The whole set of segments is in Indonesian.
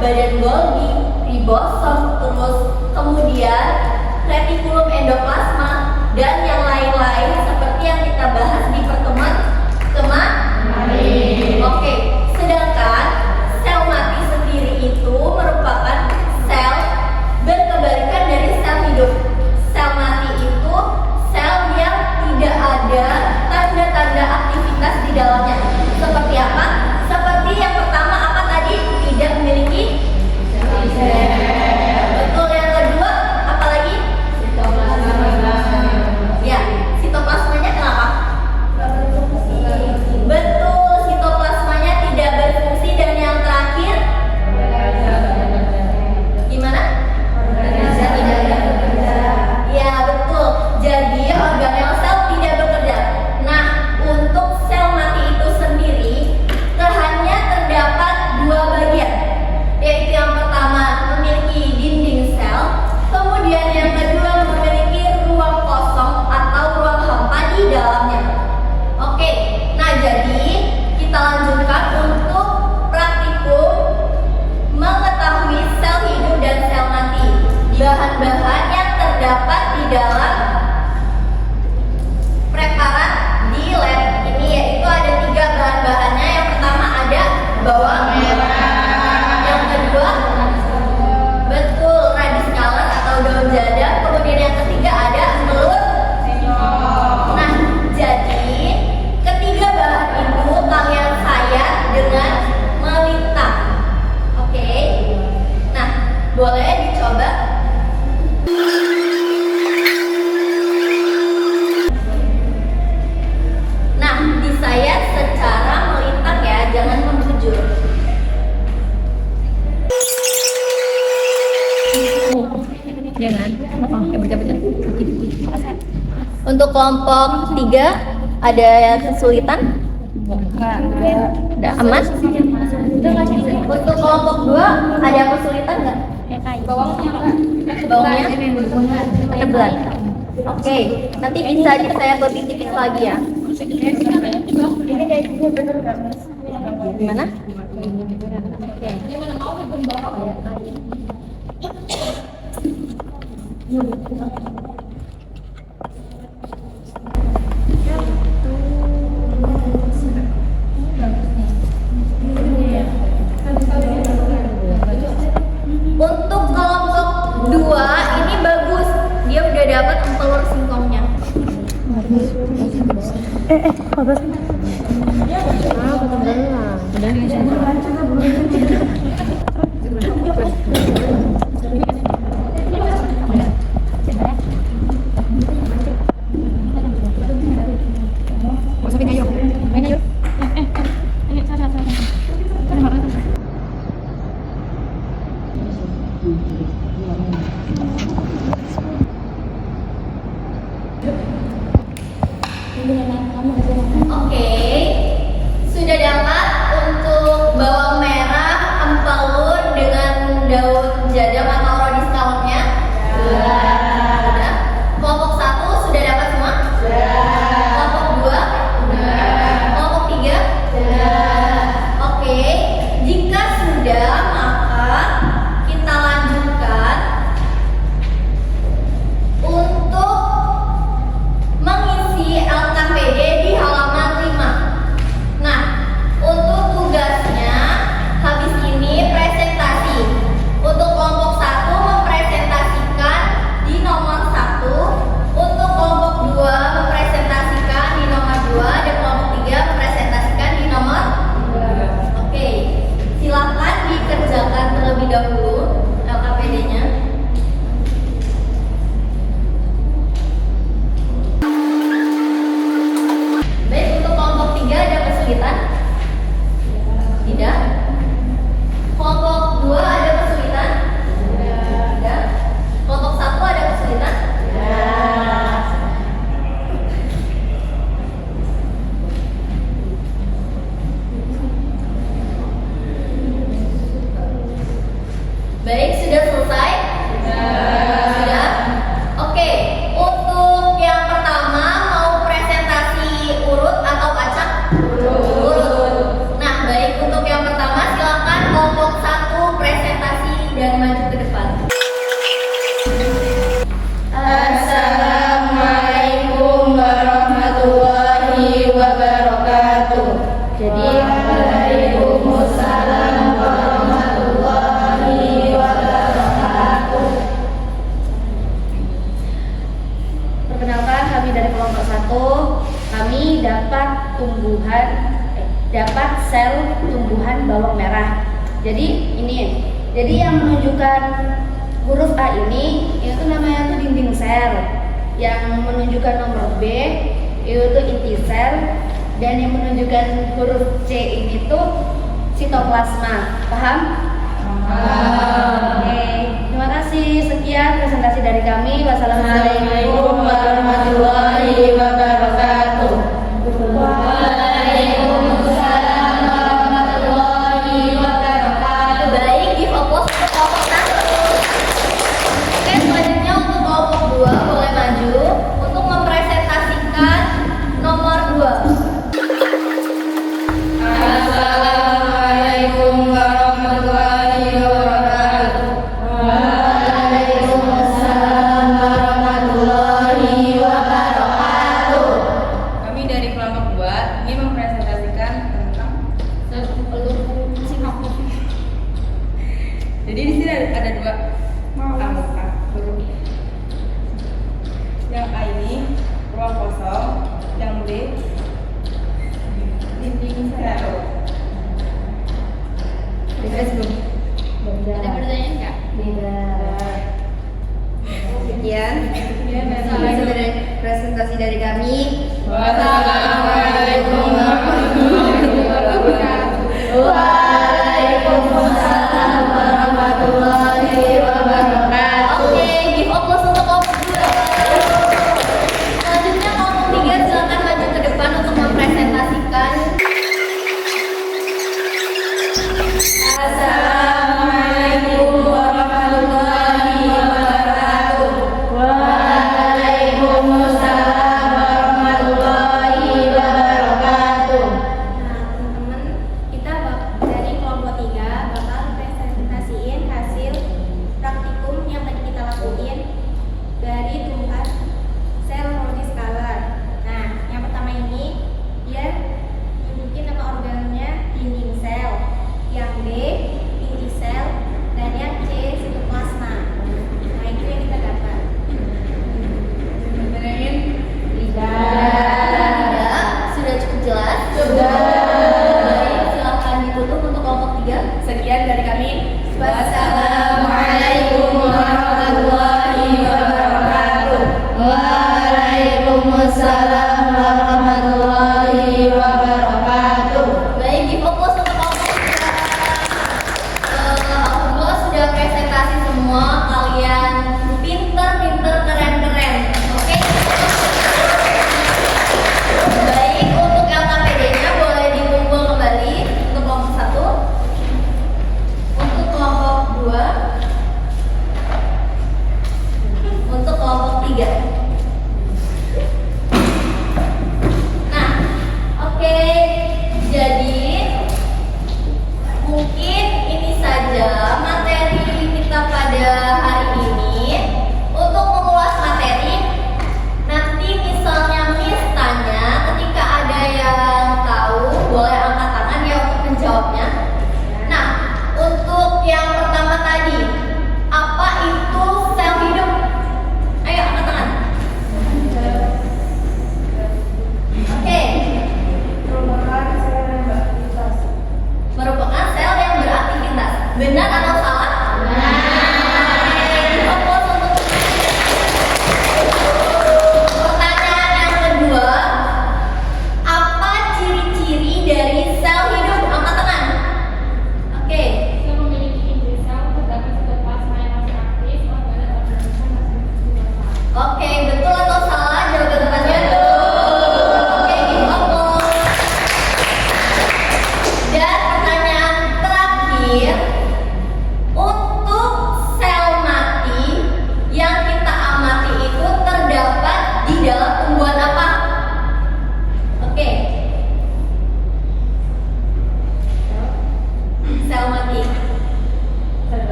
badan Golgi, ribosom, terus kemudian retikulum endoplasma dan yang lain-lain seperti yang kita bahas di pertemuan kemarin. Oke, sedangkan sel mati sendiri itu merupakan sel berkebalikan dari sel hidup. Sel mati itu sel yang tidak ada tanda-tanda aktivitas di dalamnya. Seperti apa? Seperti yang pertama apa tadi? Tidak memiliki betul. Yang kedua apa lagi? Ya, sitoplasma Ya kan? Oh, ya baca-baca. Untuk kelompok 3 ada kesulitan? Udah aman? Untuk kelompok 2 ada kesulitan nggak? Bawahnya tebal. Oke, nanti bisa saya lebih tipis lagi ya. Gimana? Oke. Untuk kelompok 2 ini bagus, dia udah dapat telur singkongnya. Oke, sudah dapat untuk bawang merah, empalur dengan daun jadam atau rodi scallopnya? Sudah. Kelompok 1 sudah dapat semua? Kelompok 2? Kelompok 3? Oke, jika sudah maka kita lanjutkan untuk mengisi LKPD di halaman 5. Nah, untuk tugasnya habis ini presentasi. Untuk kelompok 1 mempresentasikan di nomor 1, untuk kelompok 2 mempresentasikan di nomor 2, dan kelompok 3 mempresentasikan di nomor 3. Oke, silakan dikerjakan terlebih dahulu LKPD-nya. Baik, untuk kelompok 3 ada kesulitan? Tidak. Kelompok 2 ada kesulitan? Tidak. Kelompok 1 ada kesulitan? Baik, sudah selesai? Sudah? Oke, untuk yang pertama mau presentasi urut atau acak? Urut. Nah, baik, untuk yang pertama silakan kelompok 1 presentasi dan maju ke depan. Assalamualaikum warahmatullahi wabarakatuh. Jadi, Waalaikumsalam warahmatullahi wabarakatuh. Perkenalkan, kami dari kelompok 1, kami dapat sel tumbuhan bawang merah. Jadi yang menunjukkan huruf A ini itu namanya tuh dinding sel. Yang menunjukkan nomor B itu inti sel, dan yang menunjukkan huruf C ini tuh sitoplasma. Paham? Oke, terima kasih. Sekian presentasi dari kami. Wassalamualaikum warahmatullahi wabarakatuh. Waalaikumsalam warahmatullahi wabarakatuh. Baik, give applause untuk kelompok 1. Oke, selanjutnya untuk kelompok 2 boleh maju untuk mempresentasikan nomor 2. Assalamualaikum warahmatullahi wabarakatuh. Waalaikumsalam warahmatullahi wabarakatuh. Kami dari kelompok 2 ingin mempresentasikan tentang jadi di sini ada dua angka huruf. Yang A ini ruang kosong, yang B dinding sel. Ada pertanyaan nggak? Sekian presentasi dari kami. Wassalamualaikum warahmatullahi wabarakatuh. Waalaikumsalam warahmatullahi wabarakatuh. Oke, give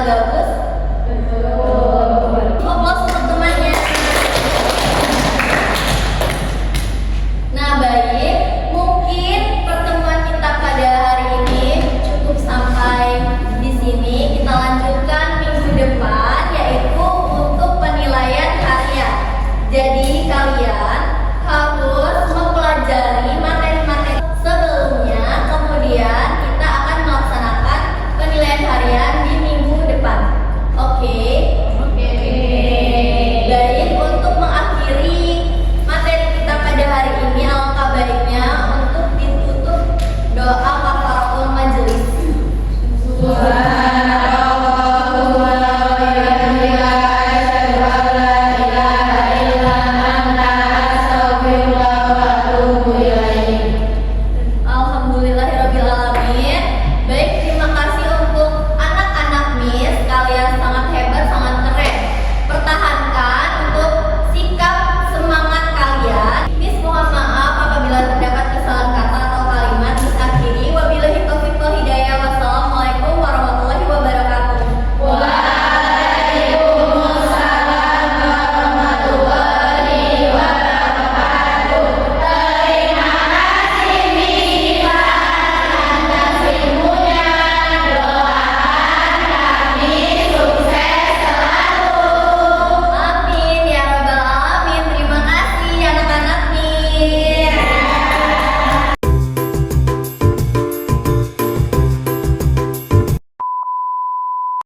Apakah bagus? Aplaus untuk temannya. Nah, baik, mungkin pertemuan kita pada hari ini cukup sampai di sini. Kita lanjutkan minggu depan, yaitu untuk penilaian harian. Jadi kalian harus mempelajari materi-materi sebelumnya, kemudian kita akan melaksanakan penilaian harian di minggu depan. Oke? Baik, untuk mengakhiri materi kita pada hari ini, alangkah baiknya untuk ditutup doa kafaratul majelis.